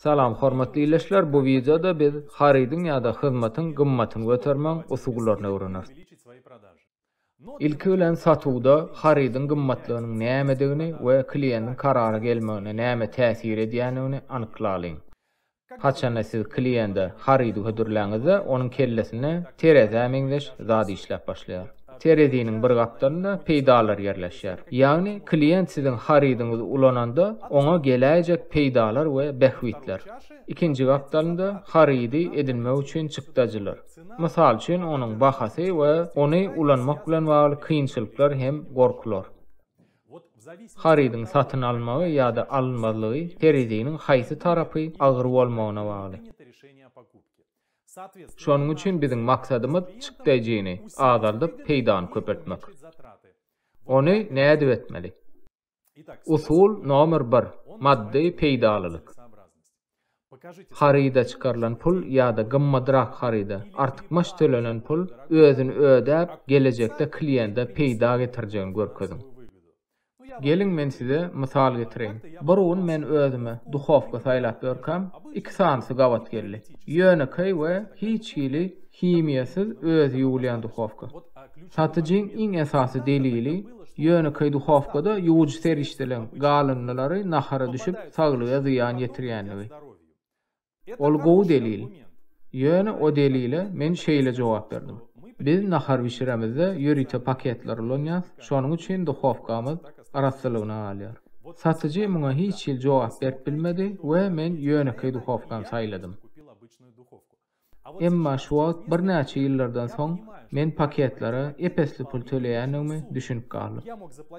Salam, hormatly ilişler. Bu videoda biz haridin ýa-da hyzmatyň gymmatyny götermäň usullaryny öwreneriz. Ilki bilen satywda haridin gymmatlygynyň nämedigini we klientin karara gelmegine näme täsir edýänini anyklaýyn. Haçan siz kliente haridy hödürläňizde onuň kellesine tereze meňzeş zady işläp başlaýar. Terezinin bir gapdarynda peýdalar ýerleşýär. Ýagny klient sizin haridyňyzy ulananda oňa geläjek peýdalar we behwitler. İkinji gapdarynda haridy edilmek üçin çykdadylar. Mysal üçin onuň bahasy we ony ulanmak bilen bagly kynçylyklar hem gorkular. Haridyň satyn almagy ýa-da alınmalygy terezinin haýsy tarapy agyr bolmagyna bagly. Şonuň üçin biziň maksadymyz çykdaýjyny azaldyp peýdany köpertmek. Ony näde etmeli? Usul nomer 1. Maddi peýdalylyk. Harida çıkarılan pul ýa-da gymmadrak harida artykmaş төлenen pul özüni ödäp gelecekde kliente peýda getirjegini görkezin. Gelin men size mysal getireň. Bir gün men özüme duhovka saýlap berkem, 2 sansy gawat geldi. Ýönekäý we hiç hili himiýasyz öz ýuwlayan duhovka. Satyjyň iň esasy delili ýönekäý duhovkada ýuwuj serişdilen galynlary nahara düşüp saglyga ziýan ýetirýänligi. Ol gowy delil. Ýöne o delile men şeýle jogap berdim. Biz nahar bişiremizde ýörite paketler ulanýar. Şonuň üçin duhovkamyz araslygyny alýar. Satyjy muňa hiç hil jogap berip bilmedi we men ýönekäý duhovkam saýladym. Emma şu wagt bir näçe ýyllardan soň men paketlere epesli pul töleýändigimi düşünip galdym.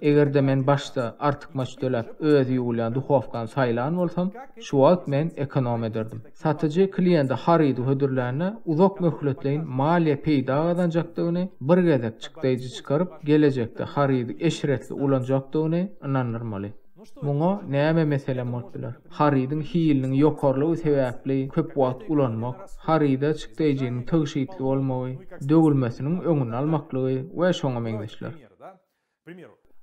Egerde men başda artykmaç töläp öz ýuwlayan duhovkam saýlan bolsam, şu wagt men ekonom ederdim. Satyjy kliente haridy hödürlerine uzak möhletleýin maliýe peýda gazanjakdygyny bir gezek çykdaýjy çıkaryp gelecekde haridy eşretli ulanjakdygyny inandyrmaly. Muňa näme mesele boldylar? Haridyň hiýiliniň ýokarlygy sebäpli köp wagt ulanmak, harida çykdaýjynyň tygyşytly bolmagy, dögülmesiniň öňüni almaklygy we şoňa meňzeşler.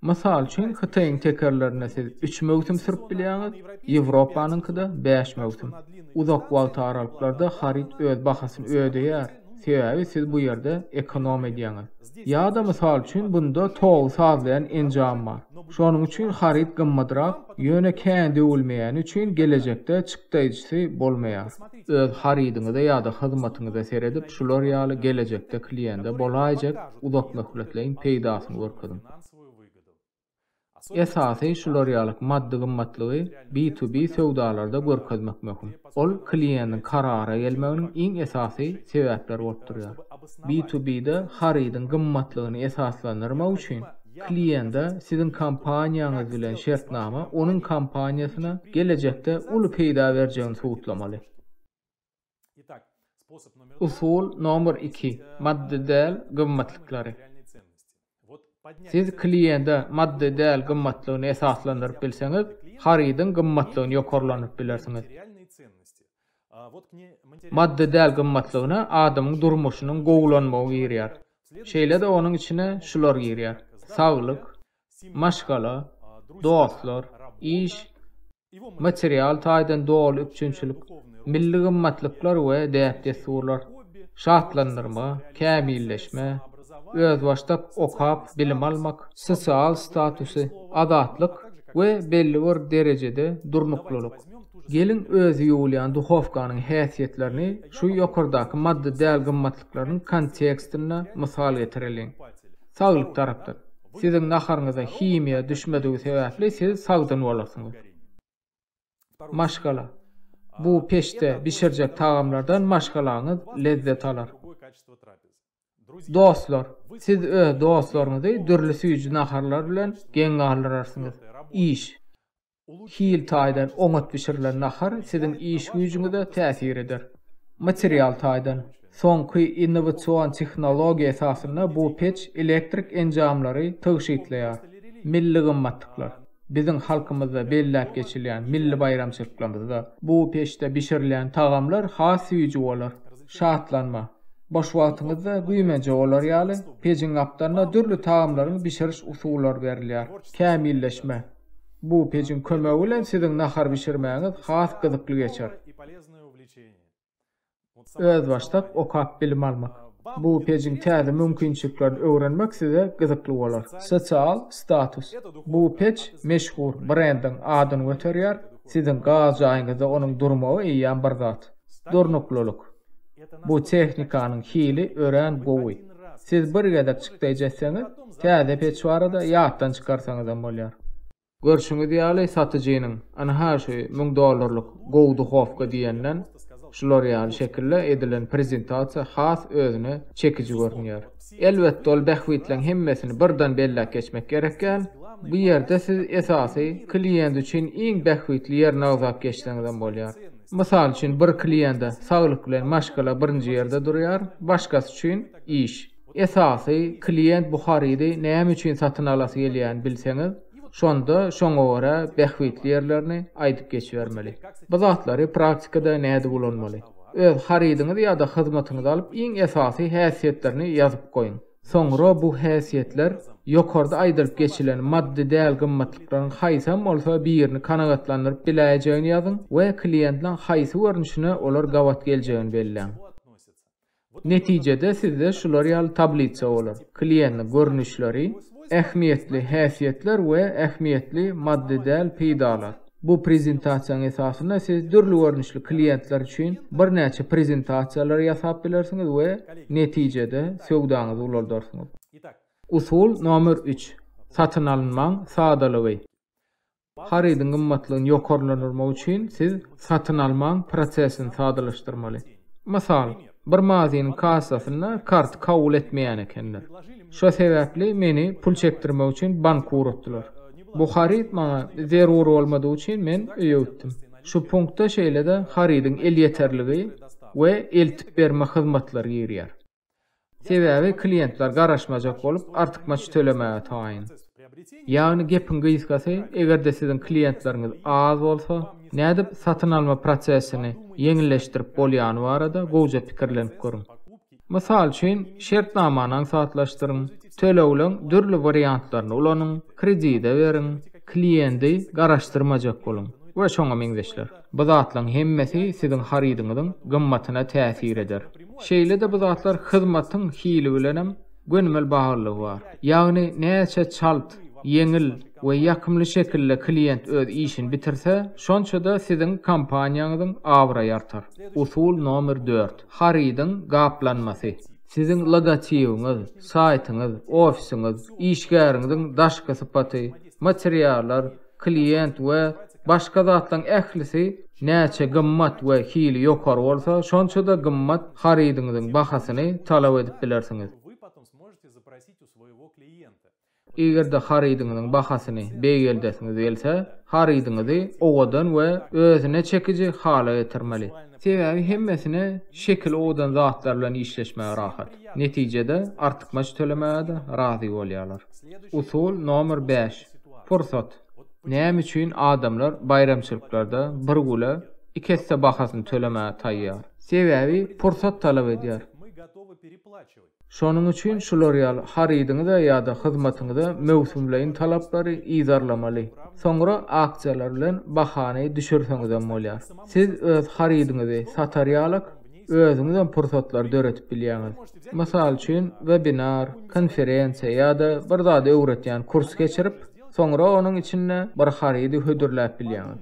Mysal üçin Hytaýyň tekerlerine siz 3 mewsim sürüp bilýäňiz, Ýewropanyňkyda 5 mewsim. Uzak wagt aralyklarda harid öz bahasyny ödeýär. Sebäbi siz bu ýerde ekonom edýäňiz. Ýa-da mysal üçin bunda togy sazlayan enjam bar. Şonuň üçin harid gymmadrak, ýöne kendi ulmaýan üçin gelecekde çykdaýjysy bolmaýar. Öz haridyňyza ýa-da hyzmatyňyza seredip şular ýaly gelecekde kliente bolaýjak uzak möhletleýin peýdasyny görkezin. Esasy şular ýalyk maddi gymmatlygy B2B sowdalarda görkezmek möhüm. Ol klientin karara gelmeginiň iň esasy sebäpleri bolup durýar. B2B'de haridyň gymmatlygyny esaslandyrmak üçin kliente sizin kampaniýaňyz bilen şertnama onuň kampaniýasyna gelecekde uly peýda berjegini suwutlamaly. Usul nomer 2. Maddi däl gymmatlyklary. Siz kliente maddi däl gymmatlygyny esaslandyryp bilseňiz, haridyň gymmatlygyny ýokarlanyp bilersiňiz. Maddi däl gymmatlygyna adamyň durmuşynyň gowlanmagy girýär. Şeýle de onuň içine şular girýär: saglyk, maşgala, dostlar, iş, material taýdan dol üçünçilik, milli gymmatlyklar we däp desurlar, şartlandyrma, kämilleşme, öz başda okap, bilim almak, sosial statusy, adatlyk we belli bir derejede durnuklyk. Gelin öz ýuwlayan duhovkanyň häsiýetlerini şu ýokardaky maddi däl gymmatlyklaryň kontekstine mysal getirelim. Saglyk tarapdan siziň naharyňyza himiýa düşmedigi sebäpli siz sagdan bolarsyňyz. Maşgala. Bu peşte bişirjek tagamlardan maşgalaňyz lezzet alar. Dostlar, siz öz dostlaryňyzy dürli süýji naharlar bilen geň alyrasyňyz. İş. Hil taýdan oňat bişirilen nahar siziň iş güýjüňize täsir eder. Material taýdan soňky innowasion tehnologiýa esasyna bu peç elektrik enjamlary tygyşytlaýar. Milli gymmatlyklar. Biziň halkymyzda belläp geçilýän milli bayramçylyklarymyzda bu peçde bişirilen tagamlar has süýji bolar. Şatlanma. Boş wagtyňyzda güýmenje bolar ýaly peçiň gapdaryna dürli tagamlaryň bişiriş usullary berilýär. Kämilleşme. Bu pejin kömegi bilen siziň nahar bişirmäňiz has gyzykly geçer. Öz başlap okap bilim almak. Bu pejin täze mümkinçiliklerini öwrenmek size gyzykly bolar. Sosial status. Bu pej meşhur brandyň adyny göterýär. Siziň gaz jaýyňyzda onuň durmagy iýen bir zat. Durnukluluk. Bu tehnikanyň hili ören gowy. Siz bir gedek çykdaýjatsaňyz, täze pej barada ýatdan çykarsaňyz bolýar. Görşüňiz ýaly satyjynyň ana her şey $1000 gowdy hofga diýenden şular ýaly şekilde edilen prezentasiýa has özüne çekici görünýär. Elbetde ol bähwitleň hemmesini birden bellek geçmek gerekken, bu ýerde siz esasy klient üçin iň bähwitli ýerine uzak geçdiňizden bolýar. Mysal üçin bir kliente saglyk bilen maşgala birinji ýerde durýar, başgasy üçin iş. Esasy klient bu harydy näme üçin satyn alasy gelýän bilseňiz, şonda şoňa görä bähwitli ýerlerini aýdyp geçbermeli. Bu zatlary praktikada näde bolanmaly? Öz harydyňyzy ýa-da hyzmatyňyzy alyp iň esasy häsiýetlerini ýazyp goýun. Soňra bu häsiýetler ýokarda aýdylyp geçilen maddi däl gymmatlyklaryň haýsam bolsa birini kanagatlandyryp biläjegini ýazyň we klientlaň haýsy görnüşine olar gawat geljegini belläň. Netijede sizde şular ýaly tabliça bolar. Klientniň görnüşleri, ähmiýetli häsiýetler we ähmiýetli maddi däl peýdalar. Bu prezentasiýanyň esasyna siz dürli görnüşli klientler üçin bir näçe prezentasiýalar ýasap bilersiňiz we netijede söwdaňyzy ulardarsyňyz. Usul nomer 3. Satyn alynmaň sadalygy. Harydyň gymmatlygyny ýokarlandyrmak üçin siz satyn almaň prosesini sadalaşdyrmaly. Masal, bir mazynyň kassasyna kart kabul etmeýän ekenler. Şo sebäpli meni pul çekdirmek üçin banka uratdylar. Bu haryt maňa zerur bolmady üçin men öýütdim. Şu punktda şeýle-de harydyň el ýeterligi we eltip berme hyzmatlary ýerýär. Sebäbi klientler garaşmajak bolup artykmaç tölemäge taýyn. Ýagny gepin gyýskasy, egerde siziň klientleriňiz az bolsa, nädip satyn alma prosesini ýeňilleşdirip bolýany barada goýja pikirlenip görüň. Mysal üçin şertnamany satlaşdyryň, tölewleň dürli variantlaryny ulanyň, kredide beriň, klienti garaşdyrmajak boluň we şoňa meňzeşler. Bu zatlaryň hemmesi siziň harydyňyzyň gymmatyna täsir eder. Şeýle-de bu zatlar hyzmatyň hili bilenem gönmel bahalygy bar. Ýagny näçe çalt, ýeňil we ýakymly şekilde klient öz işini bitirse, şonça da siziň kompaniýaňyzyň awry ýartar. Usul nomer 4. Harydyň gaplanmasy. Siziň logotipiňiz, saýtyňyz, ofisiňiz, işgäriňiziň daşky sypaty, materiallar, klient we başga zatlaryň ählisi näçe gymmat we hili ýokary bolsa, şonça da gymmat harydyňyzyň bahasyny talap edip bilersiňiz. Egerde harydyňyzyň bahasyny beýeldesiňiz gelse, harydyňyzy owadan we özüne çekici hala getirmeli. Sebäbi hemmesine şekil owadan zatlar bilen işleşmäge rahat. Netijede artykmaç tölemäge razy bolýarlar. Usul nomer 5. Fursat. Näme üçin adamlar bayramçylyklarda bir gula iki hisse bahasyny tölemäge taýýar? Sebäbi fursat talap edýär. Şonuň üçin şular ýaly harydyňyzda ýa-da hyzmatyňyzda mewsumlaryň talaplary ýazarlamaly. Soňra aksiýalar bilen bahany düşürseňiz bolýar. Siz öz harydyňyzy satarýalyk özüňizden fursatlar döretip bilýäňiz. Mysal üçin webinar, konferensiýa ýa-da bir zat öwretýän kurs geçirip, soňra onuň içinde bir harydy hödürläp bilýäňiz.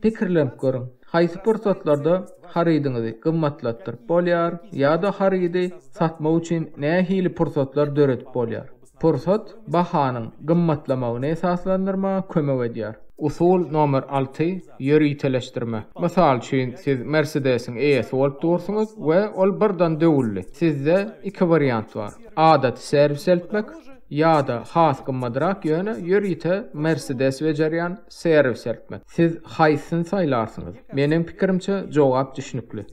Pikirlenip görüň. Haýsy fursatlarda harydyňyzy gymmatlatdyryp bolýar ýa-da harydy satmak üçin näme hili fursatlar döretip bolýar. Fursat bahanyň gymmatlamagyny esaslandyrmaga kömek edýär. Usul nomer 6. Ýöriteleşdirme. Mysal üçin siz Mercedesiň eýesi bolup dursaňyz we ol birden döwülli. Sizde iki variant bar. Adat servis etmek ýa-da has gymmadrak ýöne ýörite Mercedes bejerýän servis etmek. Siz haýsyny saýlarsyňyz? Meniň pikirimçe jogap düşnükli.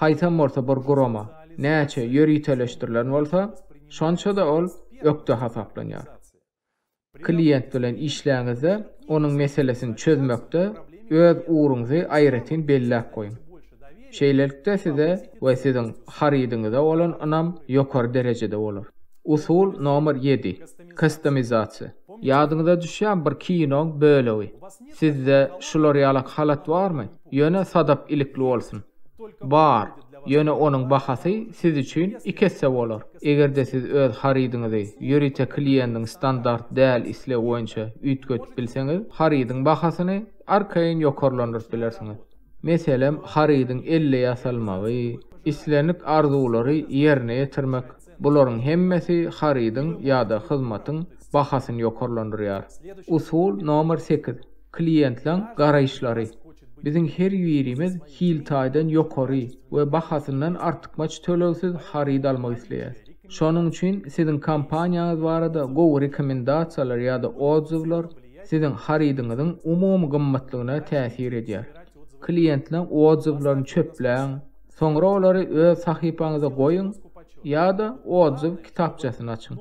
Haýsam bolsa bir gurama näçe ýöriteleşdirilen bolsa, şonça da ol ökde hasaplanýar. Klient bilen işläňizde onuň meselesini çözmekde öz uğruňyzy aýratyn belläp goýun. Şeýlelikde size we siziň harydyňyzda bolan anam ýokary derejede bolar. Usul nomer 7. Customizasiýa. Ýadyňyza düşýän bir kinoň böleği. Sizde şular ýalak halat barmy? Ýöne sadap ilikli bolsun. Bar. Ýöne onuň bahasy siz üçin ikesse bolar. Egerde siz öz haridyňyzy ýörite kliendiň standart däl isle boýunça üýtgötüp bilseňiz, haridyň bahasyny arkaýyn ýokarlandyryp bilersiňiz. Meselem, haridyň 50 ýasalmagy, islenip arzulary ýerine ýetirmek. Bularyň hemmesi haridyň ýa-da hyzmatyň bahasyny ýokarlandyrýar. Usul nomer 8. Klientlaň garaýşlary. Biziň her ýerimiz hiltaýdan ýokary we bahasyndan artykmaç tölegsiz harid almak isleýär. Şonuň üçin siziň kampaniýaňyz barada gowy rekomendasiýalar ýa-da odzywlar siziň haridyňyzyň umumy gymmatlygyna täsir edýär. Klientlaň odzywlaryny çöpläň, soňra olary öz sahypaňyza goýun ýa-da odzyw kitapçasyny açyň.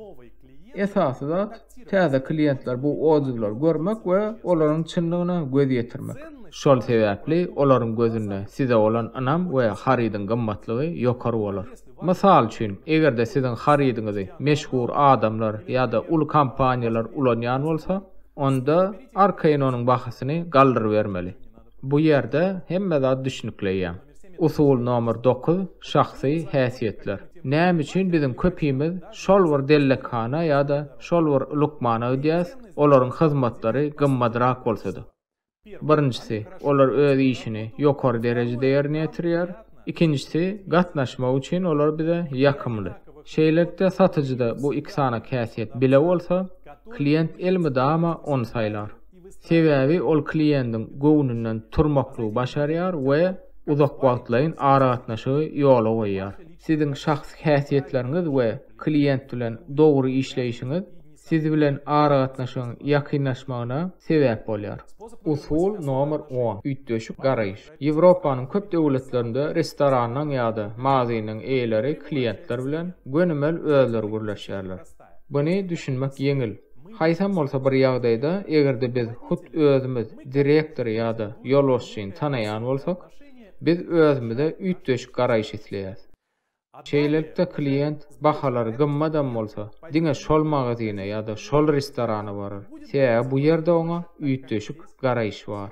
Esasy zat täze klientler bu odzywlary görmek we olaryň çynlygyna göz ýetirmek. Şol sebäpli olaryň gözünde size olan anam we haridyň gymmatlygy ýokary bolar. Mysal üçin, egerde siziň haridyňyzy meşhur adamlar ýa-da ulu kampaniýalar ulanýan bolsa, onda arkaýyn onuň bahasyny galdyryp bermeli. Bu ýerde hemme zat düşünükleýär. Usul nomer 9. Şahsy häsiýetler. Näme üçin biziň köpüýmiz şol bir dellekana ýa-da şol bir lukmana ödýäs, olaryň hyzmatlary gymmadrak bolsady. Birincisi, olar öz işini ýokary derejede ýerine ýetirýär. Ikincisi, gatnaşmak üçin olar bize ýakymly. Şeýlekde satyjyda bu iki sana häsiýet bile bolsa, klient elmydama onu saýlar. Sebäbi ol klientin göwnünden turmakly başarýar we uzak wagtlaryň aratnaşygy ýola goýýar. Siziň şahsy häsiýetleriňiz we klient bilen dogry işleýişiňiz siz bilen aratnaşygyň ýakynlaşmagyna sebäp bolýar. Usul nomer 10. Üýtdöşük garaýyş. Ýewropanyň köp döwletlerinde restoranyň ýa-da magazynyň eýleri klientler bilen gönümel özleri gürleşýärler. Buny düşünmek ýeňil. Haýsam bolsa bir ýagdaýda egerde biz hut özümiz direktor ýa-da ýolbaşçyny tanaýan bolsak, biz özümizde üýtdöşük garaýyş isleýäs. Şeýlelikde klient bahalary gymmadan bolsa, diňe şol magazyna ýa-da şol restorana barar. Sebäbi bu ýerde oňa üýtdöşük garaýyş bar.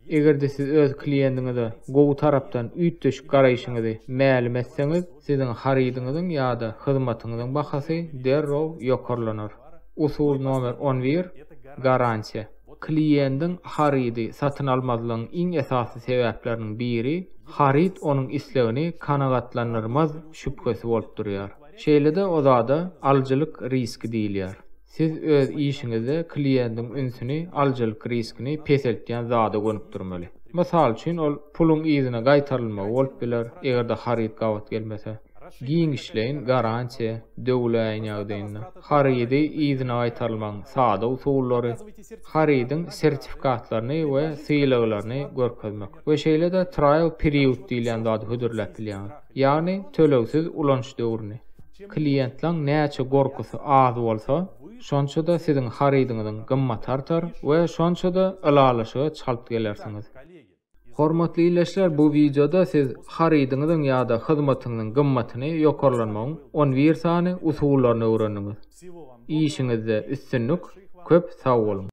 Egerde siz öz klientiňize gowy tarapdan üýtdöşük garaýyşyňyzy mälim etseňiz, siziň haridyňyzyň ýa-da hyzmatyňyzyň bahasy derrew ýokarlanar. Usul nomer 11. Garansiýa. Klientin haridy satyn almazlygynyň iň esasy sebäpleriniň biri harid onuň islegini kanagatlandyrmaz şüphesi bolup durýar. Şeýlede o zada aljylyk riski diýilýär. Siz öz işiňizde klientin ünsüni aljylyk riskini peseltýän zada görüp durmaly. Mysal üçin ol puluň ýzyna gaýtarylmagy bolup biler, egerde harid gawat gelmese. Giň işleýin garansiýa döwläýän ýagdaýynda. Haridy ýzyna gaýtarylmagyň sada usullary, haridyň sertifikatlaryny we syýlaklaryny görkezmek. We şeýle-de trial period diýilen zat hödürläp bilýär. Ýagny tölegsiz ulanç döwrüni. Klientlaň näçe gorkusy az bolsa, şonça da siziň haridyňyzyň gymmaty artar we şonça da ılalaşyga çalp gelersiňiz. Hormatly ýeşler, bu videoda siz haridyňyzyň ýa-da hyzmatyňyň gymmatyny ýokarlanmagyň 11 sany usullaryny öwrendiňiz. İşiňizde üstünlük, köp sag bolun.